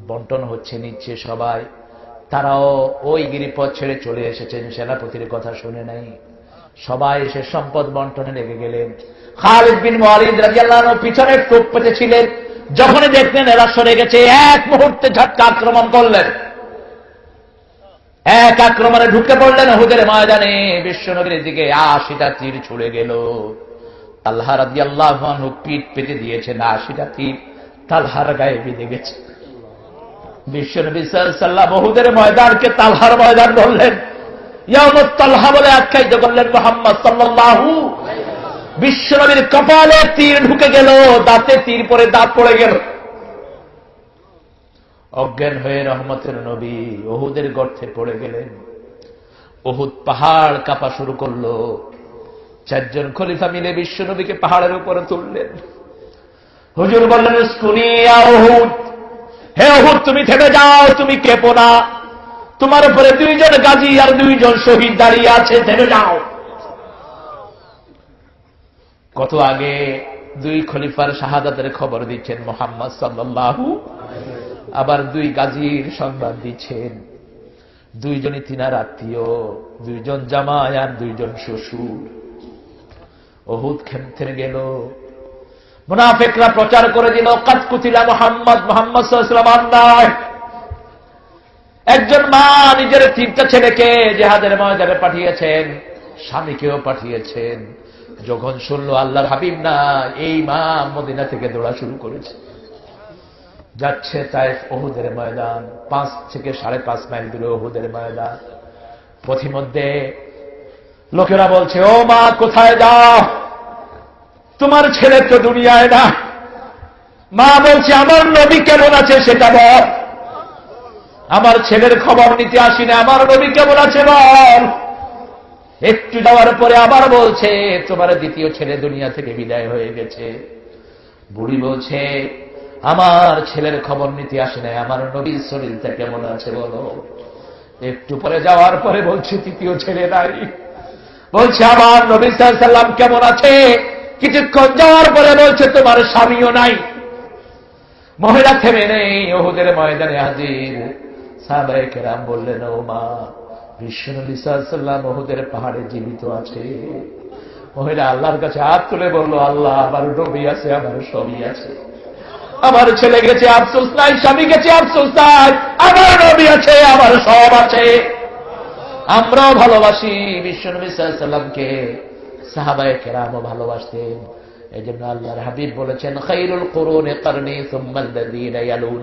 বন্টন হচ্ছে, নিচ্ছে সবাই। তারাও ওই গিরিপথ ছেড়ে চলে এসেছেন, সেনাপতির কথা শুনে নাই। সবাই এসে সম্পদ বন্টনে লেগে গেলেন। খালিদ বিন ওয়ালিদ রাদিয়াল্লাহু আনহু পিছনে টোপ পেতেছিলেন। যখনই দেখলেন এরা সরে গেছে, এক মুহূর্তে ঝটকা আক্রমণ করলেন। এক আক্রমণে ঢুকে পড়লেন উহুদের ময়দানে। বিশ্বনবীর দিকে ৮০টা তীর ছুড়ে গেল। তালহা রাদিয়াল্লাহু আনহু পিঠ পেতে দিয়েছেন, ৮০টা তীর তালহার গায়ে বিঁধে গেছে। বিশ্বনবী সাল্লাল্লাহু আলাইহি ওয়াসাল্লাম উহুদের ময়দানকে তালহার ময়দান বললেন, ইয়াউমুত তালহা বলে আখ্যায়িত করলেন মুহাম্মদ সাল্লাল্লাহু। বিশ্বনবীর কপালে তীর ঢুকে গেল, দাঁতে তীর পড়ে দাঁত পড়ে গেল। অজ্ঞান হয়ে রহমতের নবী উহুদের গর্তে পড়ে গেলেন। উহুদ পাহাড় কাঁপা শুরু করল। ৪ জন খলিফা মিলে বিশ্বনবীকে পাহাড়ের উপরে তুললেন। হুজুর বললেন, উসকুনি ইয়া উহুদ, হে উহুদ তুমি থেমে যাও, তুমি কেঁপো না, তোমার উপরে 2 জন গাজী আর 2 জন শহীদ দাঁড়িয়ে আছে, থেমে যাও। কত আগে 2 খলিফার শাহাদাতের খবর দিচ্ছেন মুহাম্মদ সাল্লাল্লাহু, আবার 2 গাজীর সংবাদ দিচ্ছেন। 2 জনই তিনার আত্মীয়, 2 জন জামাই আর 2 জন শ্বশুর। উহুদ থেমে গেল। মুনাফিকরা প্রচার করে দিল, কাদ কুতিলা মুহাম্মদ, মুহাম্মদ সাল্লাল্লাহু আলাইহি ওয়াসাল্লাম নয়। একজন মা নিজের 3টা ছেলেকে জিহাদের ময়দানে পাঠিয়েছেন, স্বামীকেও পাঠিয়েছেন। যখন শুনল আল্লাহর হাবিব না, এই মা মদিনা থেকে দৌড়া শুরু করেছে। যাচ্ছে তায়েফ উহুদের ময়দান, 5 থেকে 5.5 মাইল দূরে উহুদের ময়দান। পথিমধ্যে লোকেরা বলছে, ও মা কোথায় যাও, তোমার ছেলে তো দুনিয়ায় না। মা বলছে, আমার নবী কেমন আছে সেটা বল, আমার ছেলের খবর নিতে আসি না, আমার নবী কেমন আছে বল। একটু যাওয়ার পরে আবার বলছে, তোমার দ্বিতীয় ছেলে দুনিয়া থেকে বিদায় হয়ে গেছে। বুড়ি বলছে, আমার ছেলের খবর নিতে আসে না, আমার নবীর শরীরটা কেমন আছে বলো। একটু পরে যাওয়ার পরে বলছে, তৃতীয় ছেলে নাই। বলছে, আমার নবী সাল্লাল্লাহু আলাইহি ওয়াসাল্লাম কেমন আছে। কিছুক্ষণ যাওয়ার পরে বলছে, তোমার স্বামীও নাই। মহিলা থেমে নেই, উহুদের ময়দানে হাজির। সাহাবায়ে কেরাম বললেন, ও মা, বিশ্বনবী সাল্লাল্লাহু আলাইহি ওয়াসাল্লাম উহুদের পাহাড়ে জীবিত আছে। মহিলা আল্লাহর কাছে হাত তুলে বলল, আল্লাহ, আমার নবী আছে, আমার সবই আছে, আমার ছেলে গেছে আফসোস নাই, স্বামী গেছে আফসোস নাই, আমার নবী আছে, আমার সব আছে। আমরাও ভালোবাসি বিশ্বনবী সাল্লাল্লাহু আলাইহি ওয়াসাল্লামকে, সাহাবায়ে কেরামও ভালোবাসতেন। এই জন্য আল্লাহর হাবিব বলেছেন, খায়রুল কুরুনি কারনি সুম্মা আল্লাযীনা ইয়ালুন।